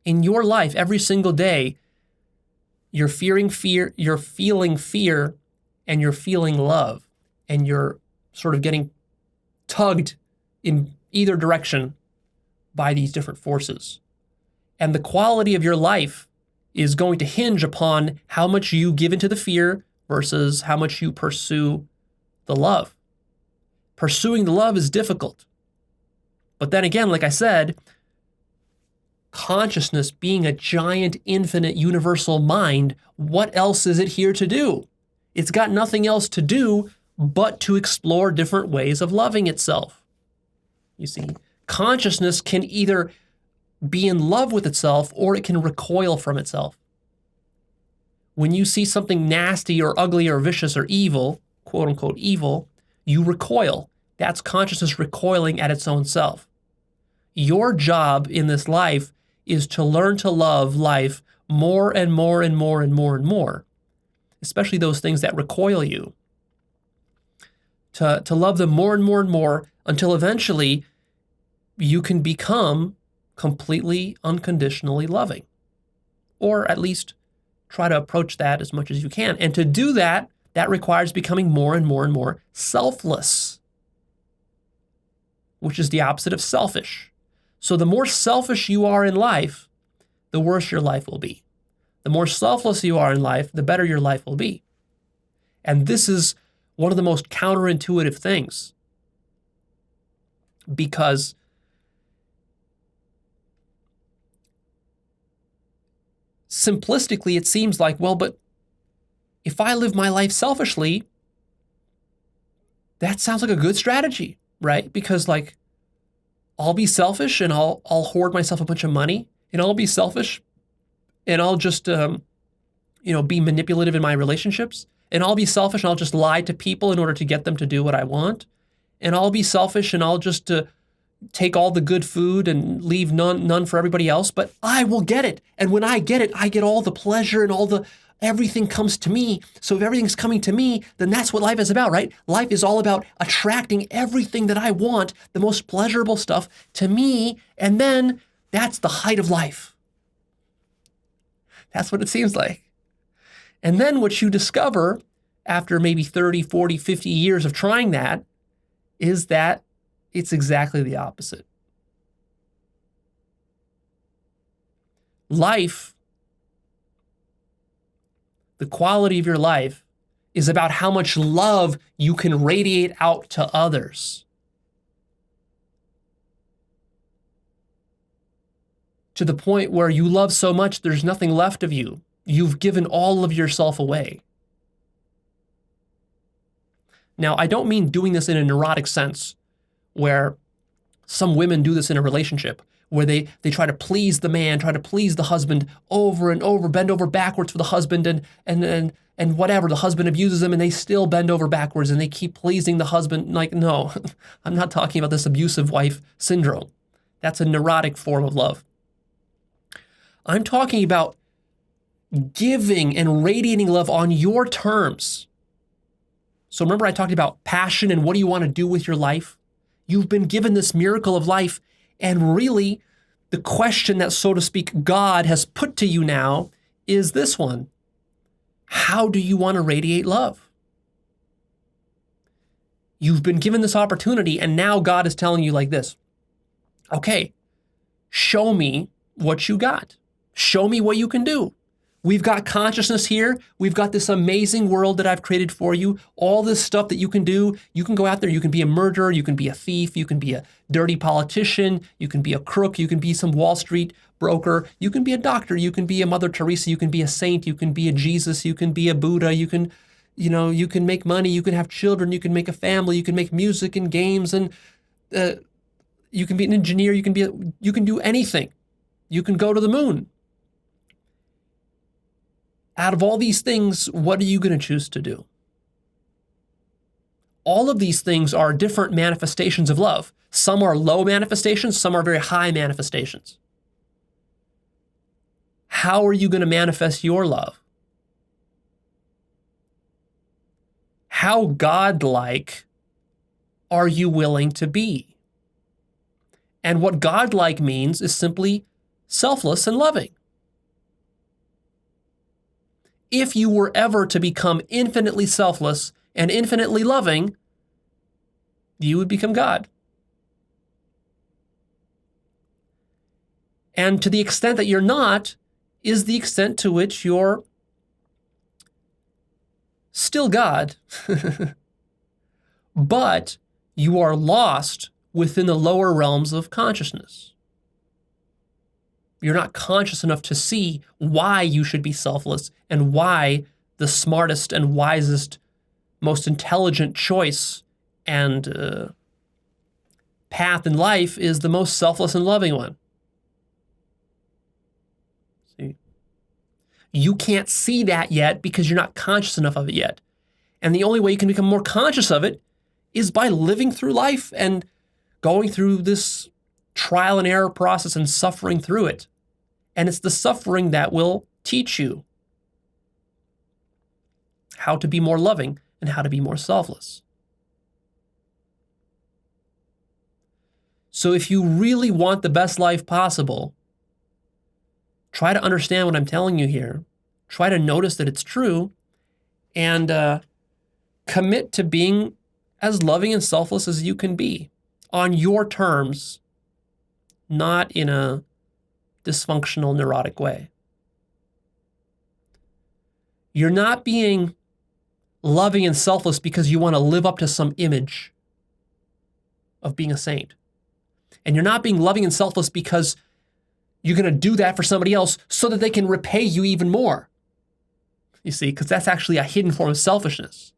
In your life, every single day, you're feeling fear, and you're feeling love, and you're sort of getting tugged in either direction by these different forces. And the quality of your life is going to hinge upon how much you give into the fear versus how much you pursue the love. Pursuing the love is difficult. But then again, like I said, consciousness being a giant, infinite, universal mind, what else is it here to do? It's got nothing else to do but to explore different ways of loving itself. You see, consciousness can either be in love with itself or it can recoil from itself. When you see something nasty or ugly or vicious or evil, quote unquote evil, you recoil. That's consciousness recoiling at its own self. Your job in this life is to learn to love life more and more and more and more and more, especially those things that recoil you. To love them more and more and more until eventually you can become completely unconditionally loving, or at least try to approach that as much as you can. And to do that, that requires becoming more and more and more selfless, which is the opposite of selfish. So the more selfish you are in life, the worse your life will be. The more selfless you are in life, the better your life will be. And this is one of the most counterintuitive things, because simplistically, it seems like, well, but if I live my life selfishly, that sounds like a good strategy, right? Because like, I'll be selfish and I'll hoard myself a bunch of money, and I'll be selfish and I'll just, be manipulative in my relationships, and I'll be selfish and I'll just lie to people in order to get them to do what I want. And I'll be selfish and I'll just take all the good food and leave none for everybody else, but I will get it. And when I get it, I get all the pleasure and everything comes to me. So if everything's coming to me, then that's what life is about, right? Life is all about attracting everything that I want, the most pleasurable stuff, to me. And then that's the height of life. That's what it seems like. And then what you discover after maybe 30, 40, 50 years of trying that is that it's exactly the opposite. Life, the quality of your life, is about how much love you can radiate out to others. To the point where you love so much, there's nothing left of you. You've given all of yourself away. Now, I don't mean doing this in a neurotic sense, where some women do this in a relationship, where they try to please the man, try to please the husband over and over, bend over backwards for the husband, and whatever, the husband abuses them and they still bend over backwards and they keep pleasing the husband. Like, no, I'm not talking about this abusive wife syndrome. That's a neurotic form of love. I'm talking about giving and radiating love on your terms. So remember I talked about passion and what do you want to do with your life? You've been given this miracle of life, and really the question that, so to speak, God has put to you now is this one. How do you want to radiate love? You've been given this opportunity, and now God is telling you like this. Okay, show me what you got. Show me what you can do. We've got consciousness here. We've got this amazing world that I've created for you. All this stuff that you can do. You can go out there. You can be a murderer. You can be a thief. You can be a dirty politician. You can be a crook. You can be some Wall Street broker. You can be a doctor. You can be a Mother Teresa. You can be a saint. You can be a Jesus. You can be a Buddha. You can make money. You can have children. You can make a family. You can make music and games, and you can be an engineer. You can do anything. You can go to the moon. Out of all these things, what are you going to choose to do? All of these things are different manifestations of love. Some are low manifestations, some are very high manifestations. How are you going to manifest your love? How godlike are you willing to be? And what godlike means is simply selfless and loving. If you were ever to become infinitely selfless and infinitely loving, you would become God. And to the extent that you're not, is the extent to which you're still God, but you are lost within the lower realms of consciousness. You're not conscious enough to see why you should be selfless and why the smartest and wisest, most intelligent choice and path in life is the most selfless and loving one. See? You can't see that yet because you're not conscious enough of it yet. And the only way you can become more conscious of it is by living through life and going through this trial and error process and suffering through it. And it's the suffering that will teach you how to be more loving and how to be more selfless. So if you really want the best life possible, try to understand what I'm telling you here. Try to notice that it's true and commit to being as loving and selfless as you can be on your terms, not in a dysfunctional, neurotic way. You're not being loving and selfless because you want to live up to some image of being a saint. And you're not being loving and selfless because you're going to do that for somebody else so that they can repay you even more. You see, because that's actually a hidden form of selfishness.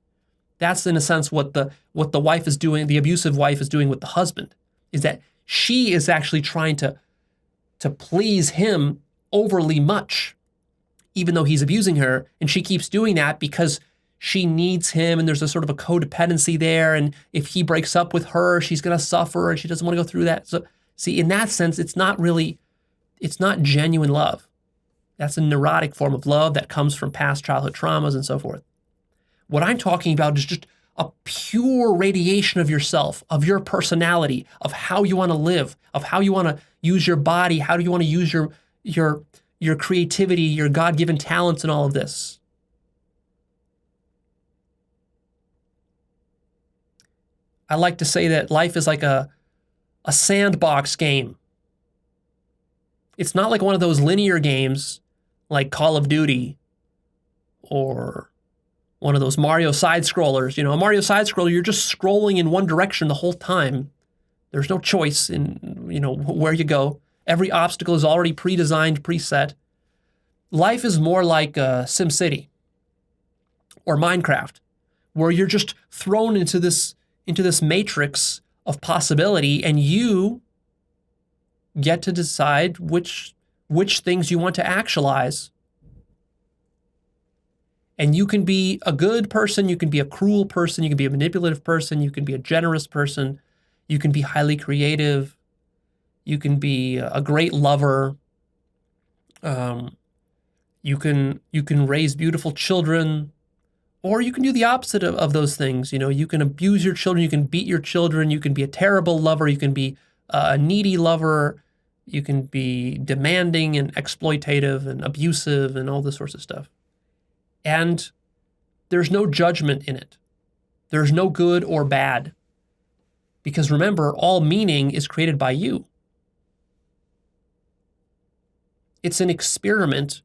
That's, in a sense, what the wife is doing, the abusive wife is doing with the husband, is that she is actually trying to please him overly much, even though he's abusing her. And she keeps doing that because she needs him, and there's a sort of a codependency there. And if he breaks up with her, she's going to suffer, and she doesn't want to go through that. So, see, in that sense, it's not genuine love. That's a neurotic form of love that comes from past childhood traumas and so forth. What I'm talking about is just a pure radiation of yourself, of your personality, of how you want to live, of how you want to use your body, how do you want to use your creativity, your God-given talents, and all of this. I like to say that life is like a sandbox game. It's not like one of those linear games like Call of Duty or one of those Mario side-scrollers. You know, a Mario side-scroller, you're just scrolling in one direction the whole time. There's no choice in, where you go. Every obstacle is already pre-designed, preset. Life is more like SimCity or Minecraft, where you're just thrown into this matrix of possibility, and you get to decide which things you want to actualize. And you can be a good person, you can be a cruel person, you can be a manipulative person, you can be a generous person, you can be highly creative, you can be a great lover, you can raise beautiful children, or you can do the opposite of those things. You can abuse your children, you can beat your children, you can be a terrible lover, you can be a needy lover, you can be demanding and exploitative and abusive and all this sorts of stuff. And there's no judgment in it. There's no good or bad. Because remember, all meaning is created by you. It's an experiment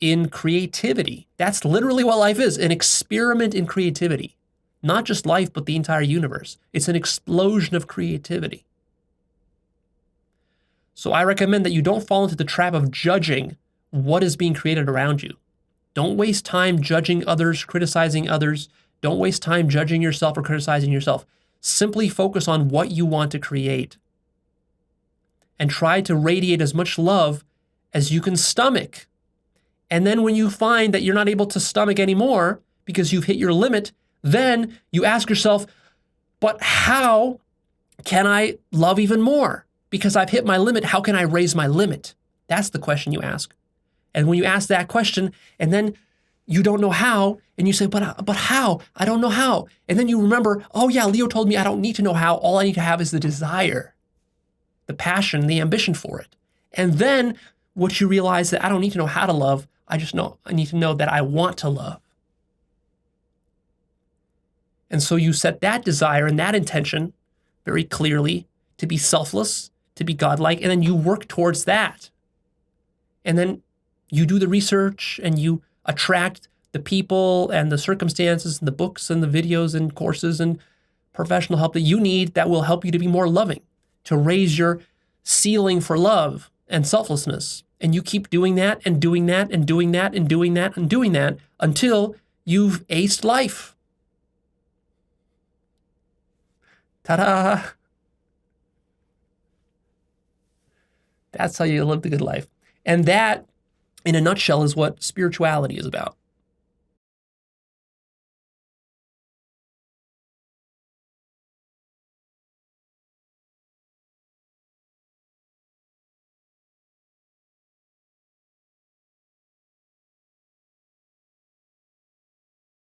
in creativity. That's literally what life is, an experiment in creativity. Not just life, but the entire universe. It's an explosion of creativity. So I recommend that you don't fall into the trap of judging what is being created around you. Don't waste time judging others, criticizing others. Don't waste time judging yourself or criticizing yourself. Simply focus on what you want to create. And try to radiate as much love as you can stomach. And then when you find that you're not able to stomach anymore because you've hit your limit, then you ask yourself, but how can I love even more? Because I've hit my limit, how can I raise my limit? That's the question you ask. And when you ask that question, and then you don't know how, and you say, but how? I don't know how. And then you remember, oh yeah, Leo told me I don't need to know how. All I need to have is the desire, the passion, the ambition for it. And then what you realize that I don't need to know how to love. I need to know that I want to love. And so you set that desire and that intention very clearly to be selfless, to be godlike, and then you work towards that. And then you do the research and you attract the people and the circumstances and the books and the videos and courses and professional help that you need that will help you to be more loving, to raise your ceiling for love and selflessness. And you keep doing that and doing that and doing that and doing that and doing that until you've aced life. Ta-da! That's how you live the good life. And that, in a nutshell, is what spirituality is about.